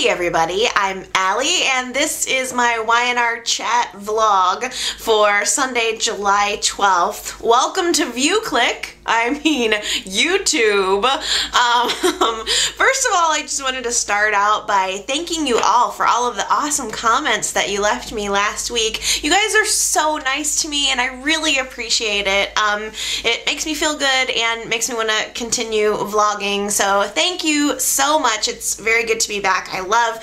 Hey everybody, I'm Allie and this is my YNR chat vlog for Sunday, July 12th. Welcome to ViewClick. YouTube. First of all, I just wanted to start out by thanking you all for all of the awesome comments that you left me last week. You guys are so nice to me and I really appreciate it. It makes me feel good and makes me want to continue vlogging, so thank you so much. It's very good to be back. I love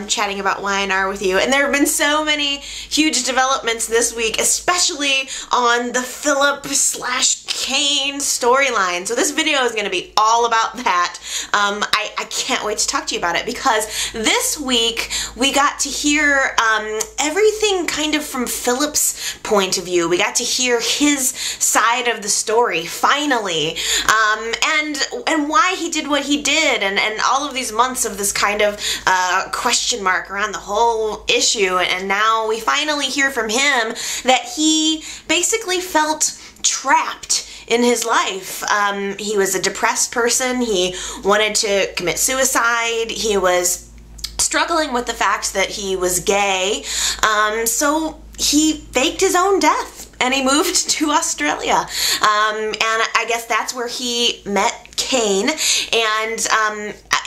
chatting about YNR with you, and there have been so many huge developments this week, especially on the Phillip / Kane storyline. So this video is going to be all about that. I can't wait to talk to you about it because this week we got to hear everything kind of from Phillip's point of view. We got to hear his side of the story finally, and why he did what he did, and all of these months of this kind of question mark around the whole issue, and now we finally hear from him that he basically felt trapped in his life. He was a depressed person. He wanted to commit suicide. He was struggling with the fact that he was gay. So he faked his own death and he moved to Australia. And I guess that's where he met Kane, and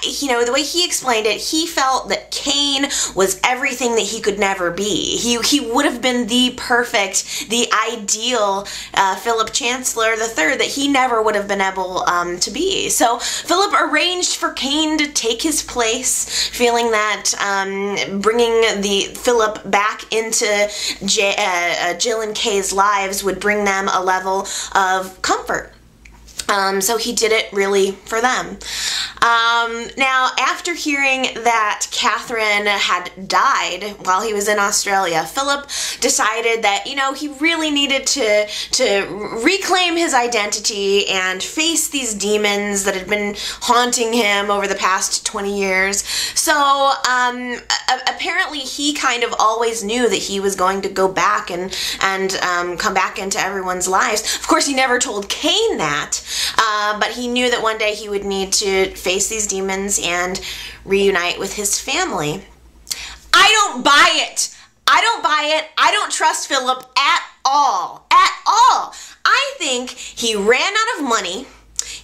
you know, the way he explained it, he felt that Kane was everything that he could never be. He would have been the perfect, the ideal Philip Chancellor III that he never would have been able to be. So Philip arranged for Kane to take his place, feeling that bringing the Philip back into Jill and Kay's lives would bring them a level of comfort. So he did it really for them. Now, after hearing that Catherine had died while he was in Australia, Philip decided that, you know, he really needed to reclaim his identity and face these demons that had been haunting him over the past 20 years. So, apparently he kind of always knew that he was going to go back and come back into everyone's lives. Of course, he never told Kane that, but he knew that one day he would need to face these demons and reunite with his family. I don't buy it. I don't buy it. I don't trust Philip at all. At all. I think he ran out of money,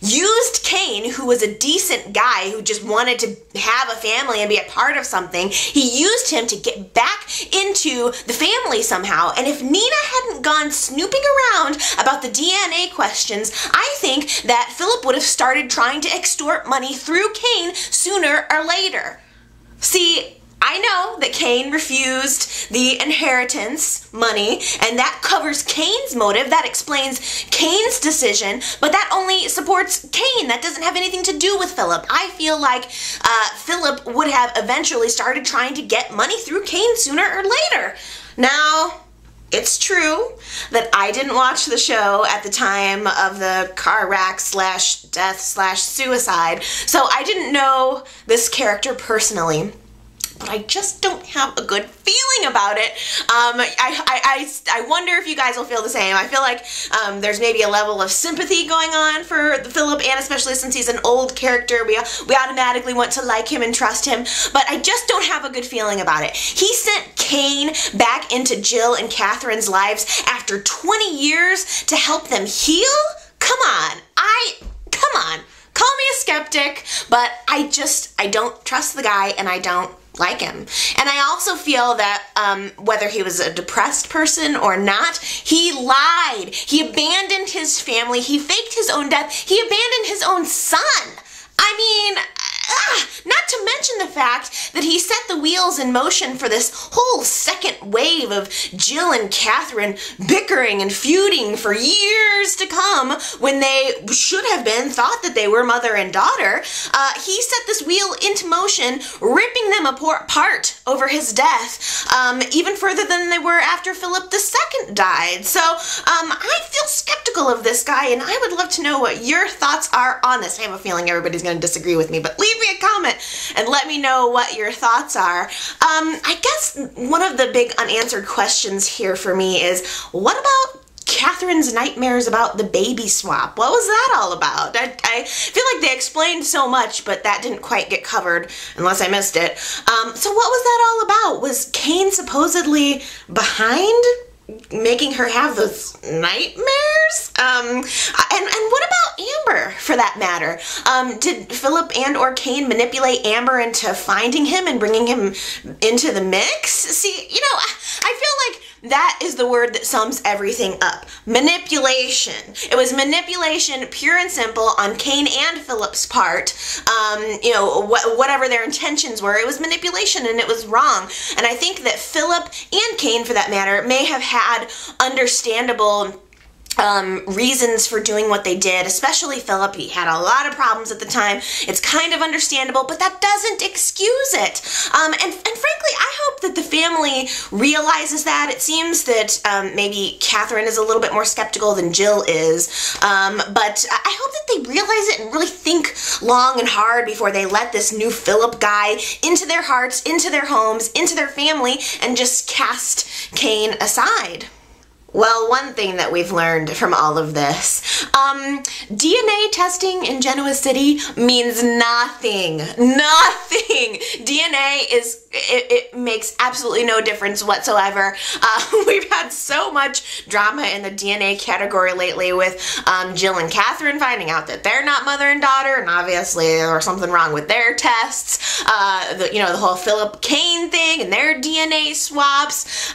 used Kane, who was a decent guy who just wanted to have a family and be a part of something. He used him to get back into the family somehow. And if Nina hadn't gone snooping around about the DNA questions, I think that Philip would have started trying to extort money through Kane sooner or later. See, I know that Kane refused the inheritance money, and that covers Kane's motive. That explains Kane's decision, but that only supports Kane. That doesn't have anything to do with Philip. I feel like Philip would have eventually started trying to get money through Kane sooner or later. Now, it's true that I didn't watch the show at the time of the car wreck / death / suicide, so I didn't know this character personally. But I just don't have a good feeling about it. I wonder if you guys will feel the same. I feel like there's maybe a level of sympathy going on for Philip, and especially since he's an old character, we automatically want to like him and trust him. But I just don't have a good feeling about it. He sent Kane back into Jill and Catherine's lives after 20 years to help them heal? Come on. Come on. Call me a skeptic, but I don't trust the guy and I don't like him. And I also feel that whether he was a depressed person or not, he lied. He abandoned his family. He faked his own death. He abandoned his own son. I mean, not to mention the fact that he set the wheels in motion for this whole second wave of Jill and Catherine bickering and feuding for years to come when they should have been thought that they were mother and daughter. He set this wheel into motion, ripping them apart over his death, even further than they were after Philip II died. So I feel skeptical of this guy, and I would love to know what your thoughts are on this. I have a feeling everybody's going to disagree with me, but leave me a comment and let me know what your thoughts are. I guess one of the big unanswered questions here for me is, what about Catherine's nightmares about the baby swap? What was that all about? I feel like they explained so much, but that didn't quite get covered, unless I missed it. So what was that all about? Was Cain supposedly behind making her have those nightmares? And what about Amber, for that matter? Did Phillip and or Cain manipulate Amber into finding him and bringing him into the mix? See, you know, I feel like that is the word that sums everything up. Manipulation. It was manipulation, pure and simple, on Cain and Phillip's part. You know, whatever their intentions were, it was manipulation and it was wrong. And I think that Phillip and Cain, for that matter, may have had understandable reasons for doing what they did, especially Phillip. He had a lot of problems at the time. It's kind of understandable, but that doesn't excuse it. And frankly, I hope that the family realizes that. It seems that maybe Catherine is a little bit more skeptical than Jill is, but I hope that they realize it and really think long and hard before they let this new Phillip guy into their hearts, into their homes, into their family, and just cast Cain aside. Well, one thing that we've learned from all of this, DNA testing in Genoa City means nothing. Nothing! DNA it makes absolutely no difference whatsoever. We've had so much drama in the DNA category lately with Jill and Catherine finding out that they're not mother and daughter, and obviously there's something wrong with their tests. You know, the whole Phillip Cain thing and their DNA swaps.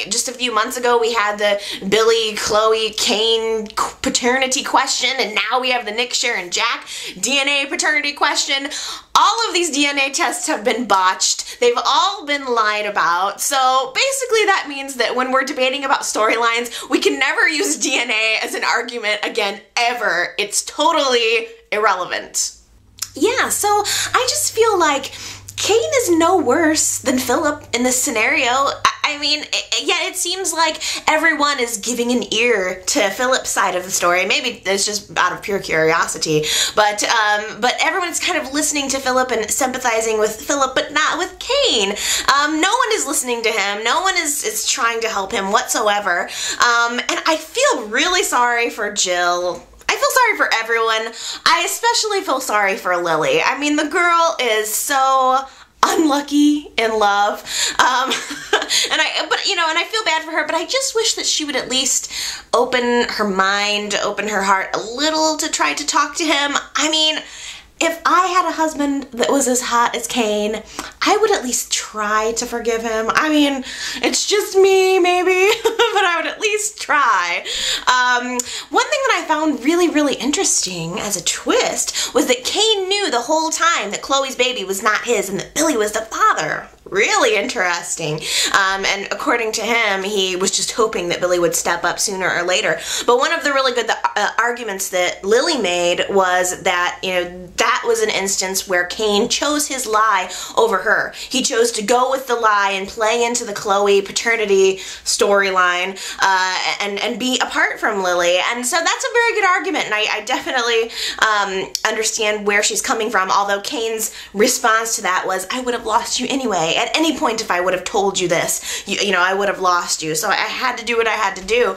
Just a few months ago we had the Billy, Chloe, Cain paternity question, and now we have the Nick, Sharon, Jack DNA paternity question. All of these DNA tests have been botched. They've all been lied about. So basically that means that when we're debating about storylines, we can never use DNA as an argument again, ever. It's totally irrelevant. Yeah, so I just feel like Cain is no worse than Phillip in this scenario. I mean, yeah, it seems like everyone is giving an ear to Phillip's side of the story. Maybe it's just out of pure curiosity, but everyone's kind of listening to Phillip and sympathizing with Phillip, but not with Cain. No one is listening to him. No one is trying to help him whatsoever. And I feel really sorry for Jill. I feel sorry for everyone. I especially feel sorry for Lily. I mean, the girl is so unlucky in love. And I feel bad for her, but I just wish that she would at least open her mind, open her heart a little to try to talk to him. I mean, if I had a husband that was as hot as Cain, I would at least try to forgive him. I mean, it's just me, maybe, but I would at least try. One thing that I found really, really interesting as a twist was that Cain knew the whole time that Chloe's baby was not his and that Billy was the father. Really interesting. And according to him, he was just hoping that Billy would step up sooner or later. But one of the really good arguments that Lily made was that, you know, that was an instance where Cain chose his lie over her. He chose to go with the lie and play into the Chloe paternity storyline and be apart from Lily. And so that's a very good argument, and I definitely understand where she's coming from, although Cain's response to that was, I would have lost you anyway. At any point, if I would have told you this, you know, I would have lost you. So I had to do what I had to do.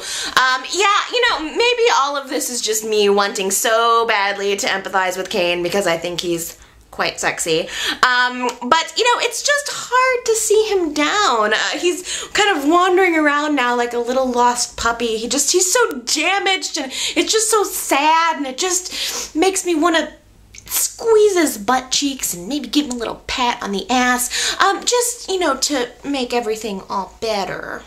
Yeah, you know, maybe all of this is just me wanting so badly to empathize with Cain because I think he's quite sexy. But, you know, it's just hard to see him down. He's kind of wandering around now like a little lost puppy. He's so damaged, and it's just so sad, and it just makes me want to squeeze his butt cheeks and maybe give him a little pat on the ass, just, you know, to make everything all better.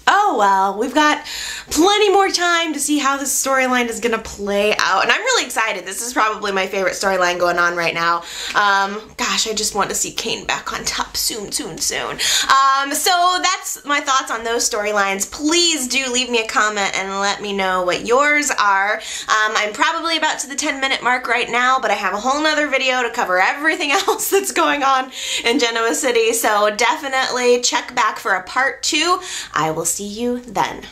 Oh well, we've got plenty more time to see how this storyline is gonna play out, and I'm really excited. This is probably my favorite storyline going on right now. Gosh, I just want to see Cain back on top soon. So that's my thoughts on those storylines. Please do leave me a comment and let me know what yours are. I'm probably about to the 10-minute mark right now, but I have a whole nother video to cover everything else that's going on in Genoa City, so definitely check back for a part 2. I will see you then.